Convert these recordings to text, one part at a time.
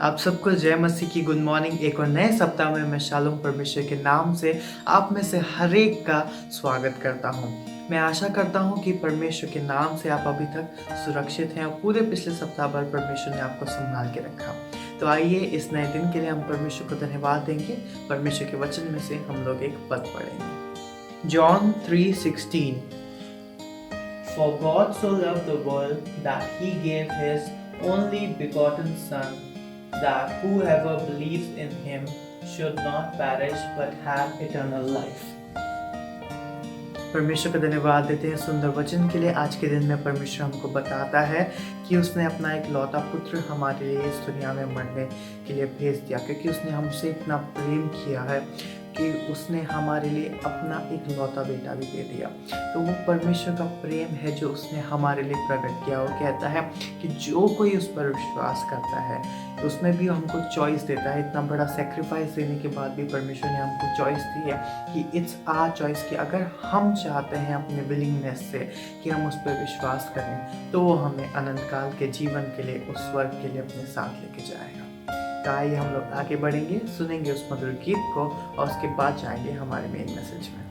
आप सबको जय मसीह की गुड मॉर्निंग। एक और नए सप्ताह में मैं शालोम परमेश्वर के नाम से आप में से हर एक का स्वागत करता हूं। मैं आशा करता हूं कि परमेश्वर के नाम से आप अभी तक सुरक्षित हैं और पूरे पिछले सप्ताह भर परमेश्वर ने आपको संभाल के रखा। तो आइए इस नए दिन के लिए हम परमेश्वर को धन्यवाद देंगे। परमेश्वर के वचन में से हम लोग एक पद पढ़ेंगे। John 3:16 For God so loved the world that he gave his only begotten Son, that whoever believes in him should not perish but have eternal life. परमेश्वर का धन्यवाद देते हैं सुंदर वचन के लिए। आज के दिन में परमेश्वर हमको बताता है कि उसने अपना एक लौता पुत्र हमारे लिए इस दुनिया में मरने के लिए भेज दिया, क्योंकि उसने हमसे इतना प्रेम किया है कि उसने हमारे लिए अपना एक लौता बेटा भी दे दिया। तो वो परमेश्वर का प्रेम है जो उसने हमारे लिए प्रकट किया। वो कहता है कि जो कोई उस पर विश्वास करता है उसमें भी हमको चॉइस देता है। इतना बड़ा सेक्रीफाइस देने के बाद भी परमेश्वर ने हमको चॉइस दी है कि इट्स आवर चॉइस कि अगर हम चाहते हैं अपने विलिंगनेस से कि हम उस पर विश्वास करें तो वो हमें अनंत काल के जीवन के लिए, उस स्वर्ग के लिए अपने साथ लेके जाएगा। तो आइए हम लोग आगे बढ़ेंगे, सुनेंगे उस मधुर गीत को और उसके बाद जाएंगे हमारे मेन मैसेज में।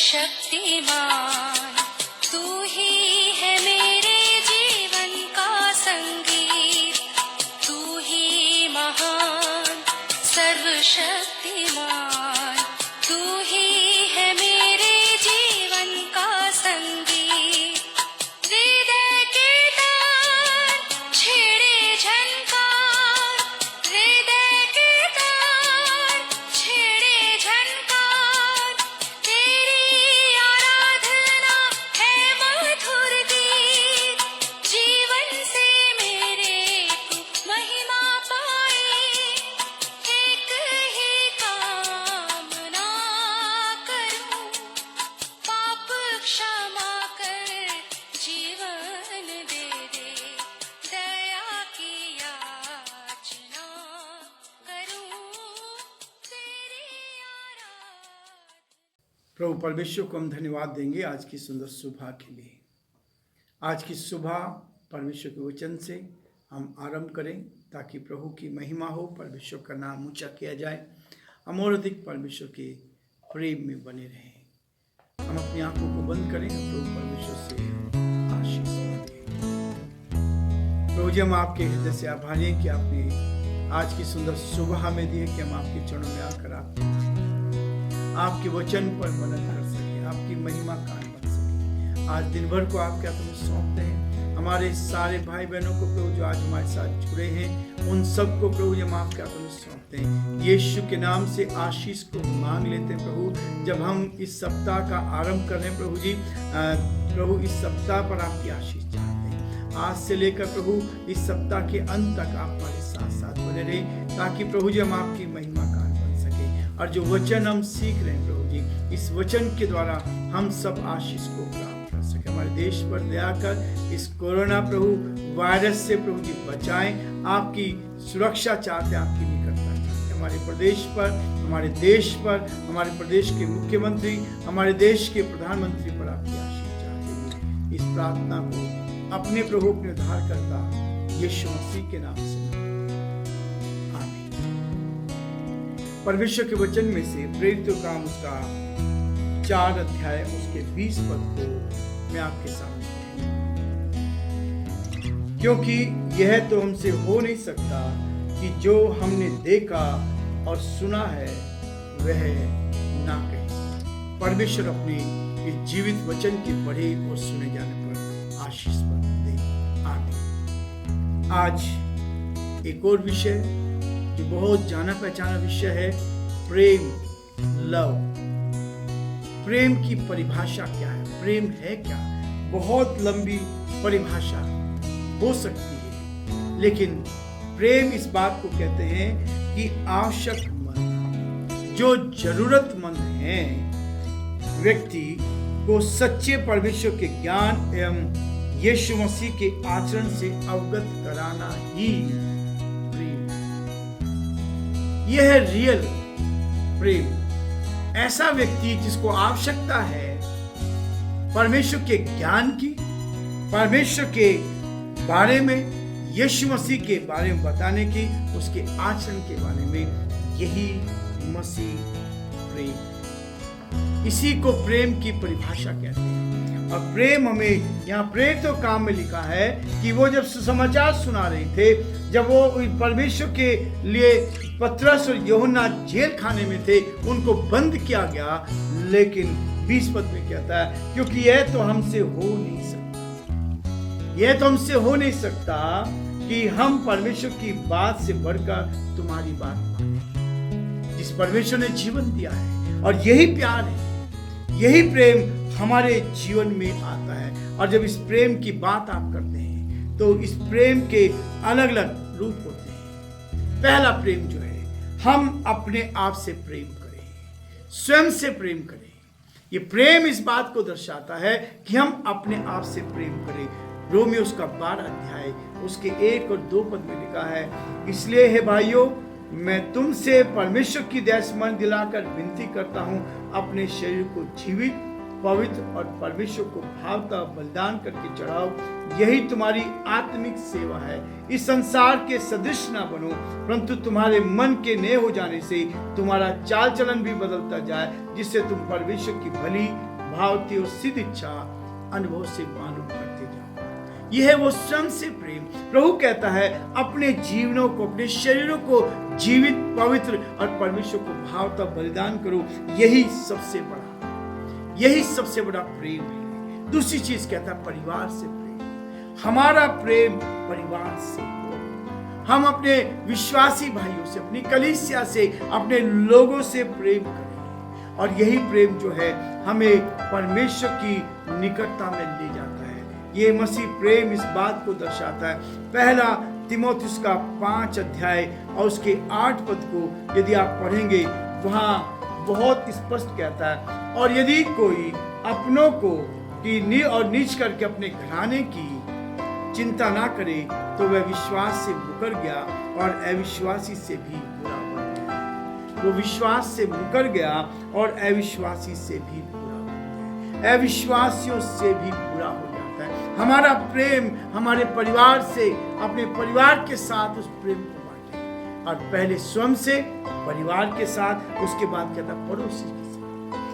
शक्तिमान तू ही है मेरे जीवन का संगीत, तू ही महान सर्वशक्तिमान, तू ही है मेरे जीवन का संगीत। हृदय के तार छेड़े झनकार, हृदय के तार छेड़े झनकार, तेरी आराधना है मधुर गीत। जीवन से मेरे तू महिमा पाए, एक ही कामना करूं, पाप क्षमा कर जीवन दे दे, दया की याचना करूं, तेरी आराधना। प्रभु परमेश्वर को हम धन्यवाद देंगे आज की सुंदर सुबह के लिए। आज की सुबह परमेश्वर के वचन से हम आरंभ करें ताकि प्रभु की महिमा हो, परमेश्वर का नाम ऊंचा किया जाए, हम और अधिक परमेश्वर के प्रेम में बने रहें। हम अपनी आंखों को बंद करें, प्रभु परमेश्वर से आशीष मांगें। प्रभु जी, हम आपके हृदय से आभारी हैं कि आपने आज की सुंदर सुबह में दी है कि हम आपके चरणों में आकर आपके वचन पर मनन कर सके, आपकी महिमा गान बन सके। आज दिन भर को आपके हाथों में सौंपते हैं। हमारे सारे भाई बहनों को प्रभु जो आज हमारे साथ जुड़े हैं, उन सबको प्रभु हम आपके हाथों में सौंपते हैं। यीशु के नाम से आशीष को मांग लेते हैं प्रभु। जब हम इस सप्ताह का आरंभ कर रहे हैं प्रभु जी, प्रभु इस सप्ताह पर आपकी आशीष चाहते हैं। आज से लेकर प्रभु इस सप्ताह के अंत तक आप हमारे साथ साथ बने रहे, ताकि प्रभु जी हम आपकी महिमा गान बन सके। और जो वचन हम सीख रहे हैं प्रभु जी, इस वचन के द्वारा हम सब आशीष को प्राप्त कर सके। हमारे देश पर दया कर इस कोरोना प्रभु वायरस से प्रभु जी बचाएं। आपकी सुरक्षा चाहते हैं, आपकी निकटता चाहते हैं। हमारे प्रदेश पर, हमारे देश पर, हमारे प्रदेश के मुख्यमंत्री, हमारे देश के प्रधानमंत्री पर आपकी आशीष चाहते हुए इस प्रार्थना को अपने प्रभु अपने उद्धारकर्ता यीशु मसीह के नाम से आमीन। परमेश्वर के वचन में से प्रेरितों का काम उसका 4 अध्याय उसके 20 पद को मैं आपके सामने, क्योंकि यह तो हमसे हो नहीं सकता कि जो हमने देखा और सुना है वह ना कहे। परमेश्वर अपने इस जीवित वचन के पढ़े और सुने जाने पर आशीष दे। आमीन। आज एक और विषय जो बहुत जाना पहचाना विषय है, प्रेम, लव। प्रेम की परिभाषा क्या है? प्रेम है क्या? बहुत लंबी परिभाषा हो सकती है, लेकिन प्रेम इस बात को कहते हैं कि आवश्यकमंद, जो जरूरतमंद हैं, व्यक्ति को सच्चे परमेश्वर के ज्ञान एवं यीशु मसीह के आचरण से अवगत कराना ही प्रेम। यह है रियल प्रेम। ऐसा व्यक्ति जिसको आवश्यकता है परमेश्वर के ज्ञान की, परमेश्वर के बारे में, यीशु मसीह के बारे में बताने की, उसके आचरण के बारे में, यही मसीह प्रेम। इसी को प्रेम की परिभाषा कहते हैं। और प्रेम हमें यहाँ प्रेरितों काम में लिखा है कि वो जब सुसमाचार सुना रहे थे, जब वो परमेश्वर के लिए पतरस और यूहन्ना जेल खाने में थे, उनको बंद किया गया, लेकिन 20 पद में कहता है क्योंकि यह तो हमसे हो नहीं सकता, यह तो हमसे हो नहीं सकता कि हम परमेश्वर की बात से बढ़कर तुम्हारी बात माने। जिस परमेश्वर ने जीवन दिया है, और यही प्यार है, यही प्रेम हमारे जीवन में आता है। और जब इस प्रेम की बात आप करते हैं तो इस प्रेम के अलग अलग रूप होते हैं। पहला प्रेम जो है, हम अपने आप से प्रेम करें, स्वयं से प्रेम करें। ये प्रेम इस बात को दर्शाता है कि हम अपने आप से प्रेम करें। रोमियो उसका 12 अध्याय उसके 1 और 2 पद में लिखा है, इसलिए हे भाइयों, मैं तुमसे परमेश्वर की दया स्मरण दिलाकर विनती करता हूँ, अपने शरीर को जीवित, पवित्र और परमेश्वर को भावता बलिदान करके चढ़ाओ, यही तुम्हारी आत्मिक सेवा है। इस संसार के सदृश ना बनो, परंतु तुम्हारे मन के नए हो जाने से तुम्हारा चाल चलन भी बदलता जाए, जिससे तुम परमेश्वर की भली, भावती और सिद्ध इच्छा अनुभव से मालूम करते जाओ। यह है वो स्वयं से प्रेम। प्रभु कहता है अपने जीवनों को, अपने शरीरों को जीवित, पवित्र और परमेश्वर को भावता बलिदान करो, यही सबसे बड़ा प्रेम है। दूसरी चीज कहता है परिवार से प्रेम। हमारा प्रेम परिवार से हो। हम अपने विश्वासी भाइयों से, अपनी कलीसिया से, अपने लोगों से प्रेम करें, और यही प्रेम जो है हमें परमेश्वर की निकटता में ले जाता है। ये मसीह प्रेम इस बात को दर्शाता है। पहला तीमुथियुस का 5 अध्याय और उसके 8 पद को यदि आप पढ़ेंगे, वहाँ बहुत स्पष्ट कहता है, और यदि कोई अपनों को और नीच करके अपने घराने की चिंता ना करे, तो वह विश्वास से मुकर गया और अविश्वासी से भी बुरा हो गया। वो विश्वास से मुकर गया और अविश्वासी से भी बुरा हो गया। अविश्वासियों से भी बुरा हो जाता है। हमारा प्रेम हमारे परिवार से, अपने परिवार के साथ उस प्रेम को बांटे, और पहले स्वयं से, परिवार के साथ, उसके बाद कहता पड़ोसी के साथ।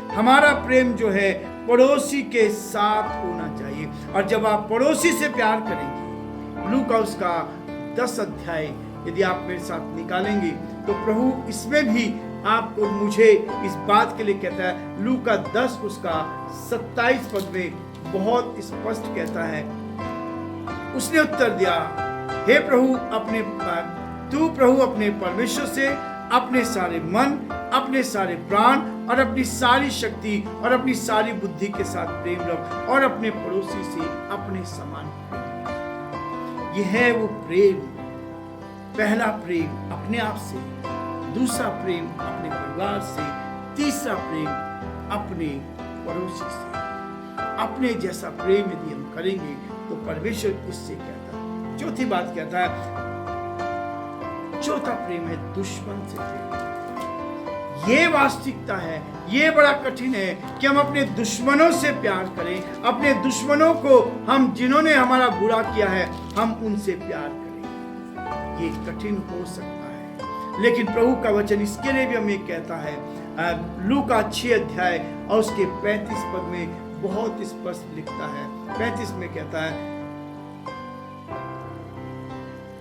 हमारा प्रेम जो है पड़ोसी के साथ होना चाहिए। और जब आप पड़ोसी से प्यार करेंगे, लूका उसका 10 अध्याय यदि आप मेरे साथ निकालेंगे, तो प्रभु इसमें भी आपको मुझे इस बात के लिए कहता है। लूका 10 उसका 27 पद में बहुत स्पष्ट कहता है, उसने उत्तर दिया, हे प्रभु, तू प्रभु अपने परमेश्वर से अपने सारे मन, अपने सारे प्राण और अपनी सारी शक्ति और अपनी सारी बुद्धि के साथ प्रेम रख, और अपने पड़ोसी से अपने समान प्रेम। यह है वो प्रेम। पहला प्रेम अपने आप से, दूसरा प्रेम अपने परिवार से, तीसरा प्रेम अपने पड़ोसी से। अपने जैसा प्रेम यदि हम करेंगे तो परमेश्वर इससे कहता है। चौथी बात कहता है, चौथा प्रेम है दुश्मन से प्रेम। ये वास्तविकता है, ये बड़ा कठिन है कि हम अपने दुश्मनों से प्यार करें, अपने दुश्मनों को, हम जिन्होंने हमारा बुरा किया है, हम उनसे प्यार करें। ये कठिन हो सकता है, लेकिन प्रभु का वचन इसके लिए भी हमें कहता है, लूका 6 अध्याय और उसके 35 पद में बहुत स्पष्ट लिखता है। 35 में कहता है,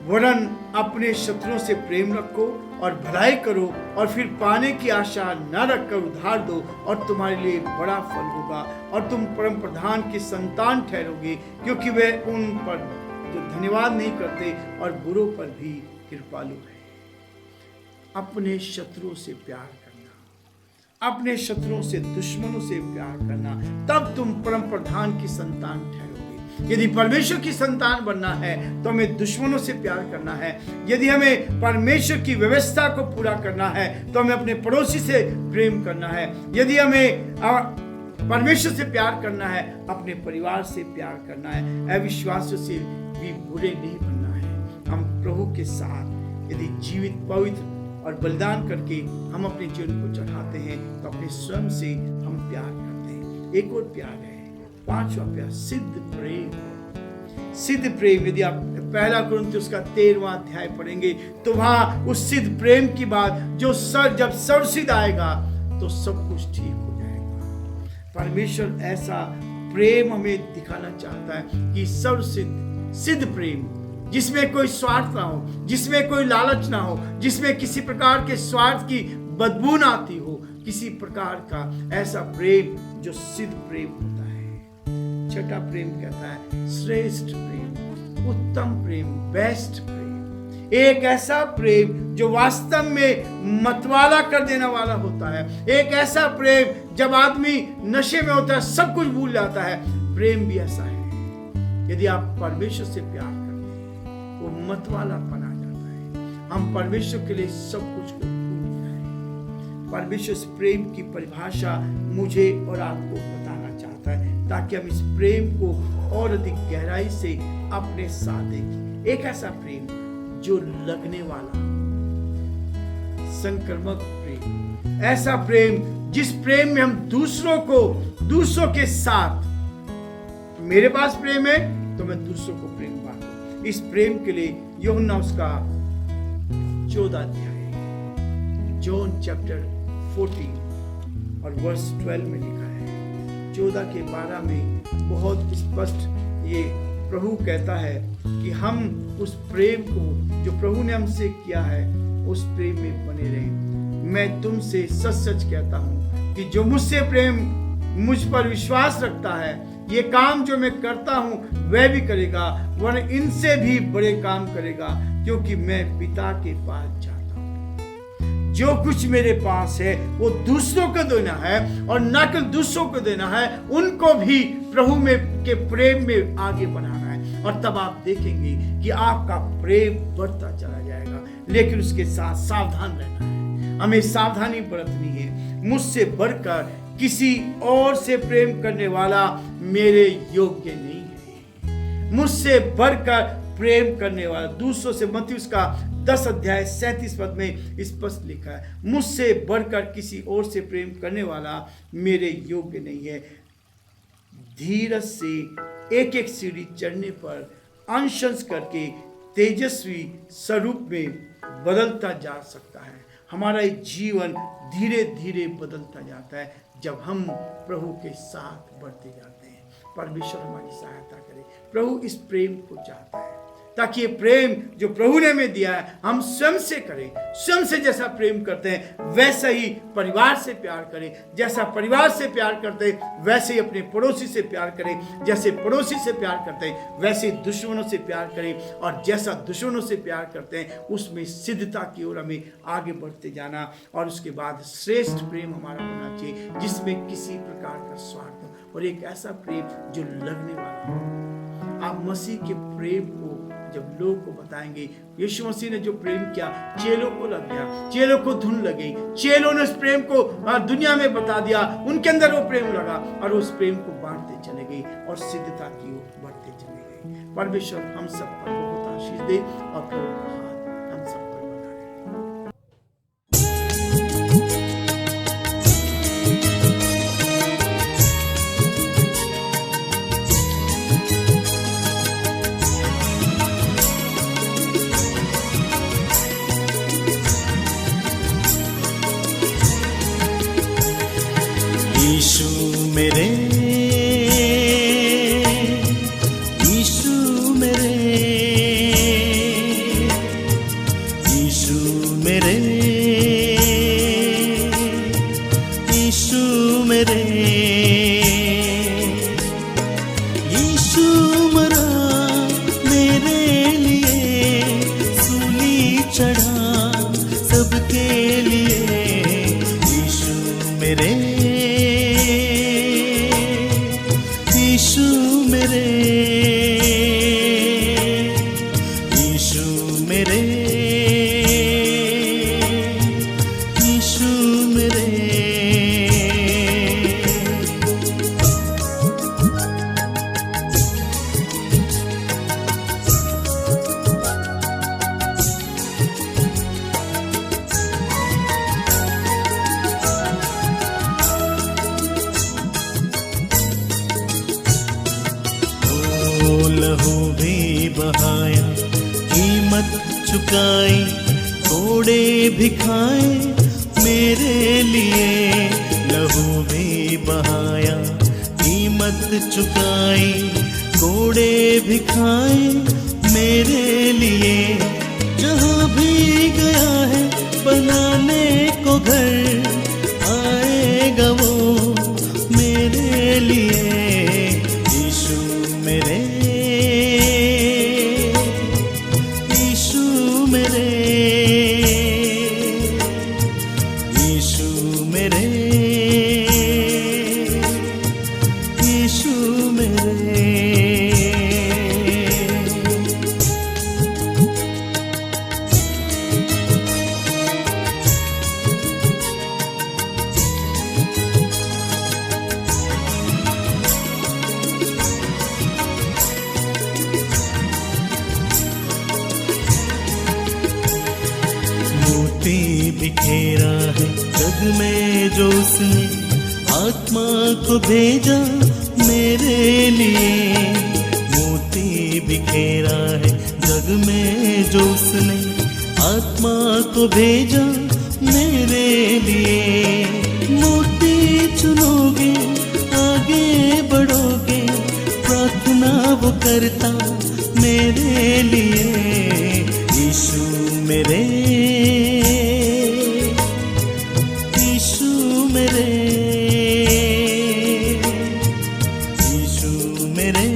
वरन अपने शत्रुओं से प्रेम रखो और भलाई करो और फिर पाने की आशा न रखकर उधार दो और तुम्हारे लिए बड़ा फल होगा और तुम परम प्रधान की संतान ठहरोगे, क्योंकि वे उन पर जो धन्यवाद नहीं करते और बुरों पर भी कृपालु है। अपने शत्रुओं से प्यार करना, अपने शत्रुओं से, दुश्मनों से प्यार करना, तब तुम परम प्रधान की संतान ठहरोगे। यदि परमेश्वर की संतान बनना है तो हमें दुश्मनों से प्यार करना है। यदि हमें परमेश्वर की व्यवस्था को पूरा करना है तो हमें अपने पड़ोसी से प्रेम करना है। यदि हमें परमेश्वर से प्यार करना है, अपने परिवार से प्यार करना है, अविश्वासियों से भी बुरे नहीं बनना है। हम प्रभु के साथ यदि जीवित, पवित्र और बलिदान करके हम अपने जीवन को चढ़ाते हैं तो अपने स्वयं से हम प्यार करते हैं। एक और प्यार है, 5वां प्यार, सिद्ध प्रेम। सिद्ध प्रेम, यदि आप 1 कुरिन्थियों का 13वां अध्याय पढ़ेंगे तो वहां उस सिद्ध प्रेम की बात, जो जब सर्वसिद्ध आएगा तो सब कुछ ठीक हो जाएगा। परमेश्वर ऐसा प्रेम हमें दिखाना चाहता है कि सिद्ध प्रेम, जिसमें कोई स्वार्थ ना हो, जिसमें कोई लालच ना हो, जिसमें किसी प्रकार के स्वार्थ की बदबू ना आती हो, किसी प्रकार का ऐसा प्रेम जो सिद्ध प्रेम होता है। 6ठा प्रेम कहता है श्रेष्ठ प्रेम, उत्तम प्रेम, बेस्ट प्रेम। एक ऐसा प्रेम जो वास्तव में मतवाला कर देने वाला होता है। एक ऐसा प्रेम जब आदमी नशे में होता है, सब कुछ भूल जाता है। प्रेम भी ऐसा है, यदि आप परमेश्वर से प्यार करते हैं वो मतवाला बना जाता है। हम परमेश्वर के लिए सब कुछ को भूल जाएं। परमेश्वर इस प्रेम की परिभाषा मुझे और आपको बताना चाहता है ताकि हम इस प्रेम को और अधिक गहराई से अपने साथ देखें। एक ऐसा प्रेम जो लगने वाला, संक्रमक प्रेम, ऐसा प्रेम जिस प्रेम में हम दूसरों के साथ, मेरे पास प्रेम है तो मैं दूसरों को प्रेम बांटूं। इस प्रेम के लिए यूहन्ना उसका 14 अध्याय, जॉन चैप्टर 14 और वर्स 12 में लिखा है। 14 के 12 में बहुत स्पष्ट ये प्रभु कहता है कि हम उस प्रेम को जो प्रभु ने हमसे किया है उस प्रेम में बने रहें। मैं तुमसे सच सच कहता हूं कि जो मुझसे मुझ पर विश्वास रखता है, ये काम जो मैं करता हूं वह भी करेगा, वरना इनसे भी बड़े काम करेगा, क्योंकि मैं पिता के पास जाता हूं। जो कुछ मेरे पास है वो दूसरों को देना है और न केवल दूसरों को देना है, उनको भी प्रभु में के प्रेम में आगे बढ़ाना है। और तब आप देखेंगे कि आपका प्रेम बढ़ता चला जाएगा। लेकिन उसके साथ सावधान रहना है, हमें सावधानी बरतनी है। मुझसे बढ़कर किसी और से प्रेम करने वाला मेरे योग्य नहीं है। मुझसे बढ़कर प्रेम करने वाला, दूसरों से, मत्ती उसका 10 अध्याय 37 पद में स्पष्ट लिखा है, मुझसे बढ़कर किसी और से प्रेम करने वाला मेरे योग्य नहीं है। धीरज से एक एक सीढ़ी चढ़ने पर अंश अंश करके तेजस्वी स्वरूप में बदलता जा सकता है। हमारा जीवन धीरे धीरे बदलता जाता है जब हम प्रभु के साथ बढ़ते जाते हैं। परमेश्वर हमारी सहायता करे। प्रभु इस प्रेम को चाहता है ताकि ये प्रेम जो प्रभु ने हमें दिया है हम स्वयं से करें। स्वयं से जैसा प्रेम करते हैं वैसा ही परिवार से प्यार करें। जैसा परिवार से प्यार करते हैं वैसे ही अपने पड़ोसी से प्यार करें। जैसे पड़ोसी से प्यार करते हैं वैसे ही दुश्मनों से प्यार करें। और जैसा दुश्मनों से प्यार करते हैं उसमें सिद्धता की ओर हमें आगे बढ़ते जाना। और उसके बाद श्रेष्ठ प्रेम हमारा होना चाहिए जिसमें किसी प्रकार का स्वार्थ हो, और एक ऐसा प्रेम जो लगने वाला हो। आप मसीह के प्रेम को जब लोगों को बताएंगे, यीशु मसीह ने जो प्रेम किया चेलों को लग गया, चेलों को धुन लगी, चेलों ने उस प्रेम को दुनिया में बता दिया, उनके अंदर वो प्रेम लगा और उस प्रेम को बांटते चले गए और सिद्धता की ओर बढ़ते चले गए। परमेश्वर हम सब पर बहुत आशीष दे और प्रभु का हाथ हम सब पर बना यीशु मेरे, यीशु मेरे, यीशु मेरे, यीशु मेरे, यीशु मरा मेरे लिए, सूली चढ़ा सबके लिए। यीशु मेरे, यीशु मेरे, यीशु मेरे, यीशु मेरे। लहू भी बहाया, कीमत चुकाई, कोड़े भी खाए मेरे लिए। लहू भी बहाया, कीमत चुकाई, कोड़े भी खाए मेरे लिए। जहाँ भी गया है बनाने को घर, आएगा वो मेरे लिए। यीशु मेरे, यीशु मेरे, यीशु मेरे, यीशु मेरे। मोती बिखेरा है जग में जो उसने, आत्मा को भेजा मेरे लिए। मोती बिखेरा है जग में जो उसने, आत्मा को भेजा मेरे लिए। मोती चुनोगे आगे बढ़ोगे, प्रार्थना वो करता मेरे लिए। यीशु मेरे, यीशु मेरे, यीशु मेरे,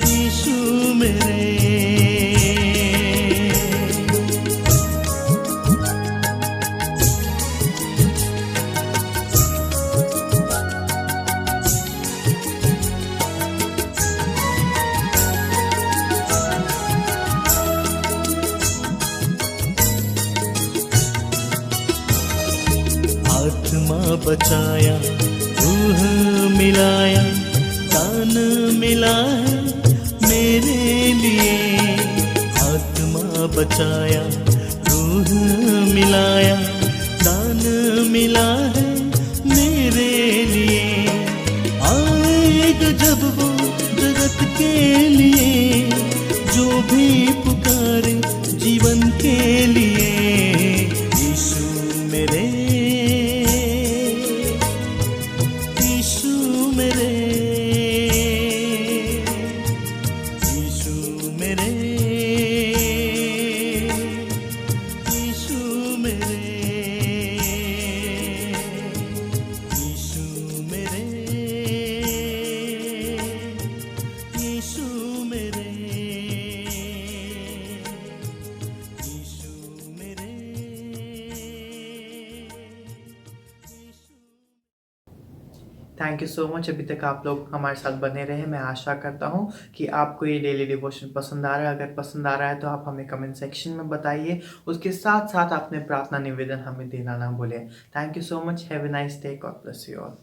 यीशु मेरे। आत्मा बचाया, रूह मिलाया, दान मिला है मेरे लिए। आत्मा बचाया, रूह मिलाया, दान मिला है मेरे लिए। आएगा जब वो जगत के लिए, जो भी पुकारे जीवन के लिए। यीशु मेरे, यीशु मेरे, यीशु मेरे, यीशु मेरे, यीशु मेरे, यीशु मेरे, यीशु मेरे, थैंक यू सो मच। अभी तक आप लोग हमारे साथ बने रहे। मैं आशा करता हूँ कि आपको ये डेली डिवोशन पसंद आ रहा है। अगर पसंद आ रहा है तो आप हमें कमेंट सेक्शन में बताइए। उसके साथ साथ अपने प्रार्थना निवेदन हमें देना ना भूलें। Thank you so much. Have a nice day. God bless you all.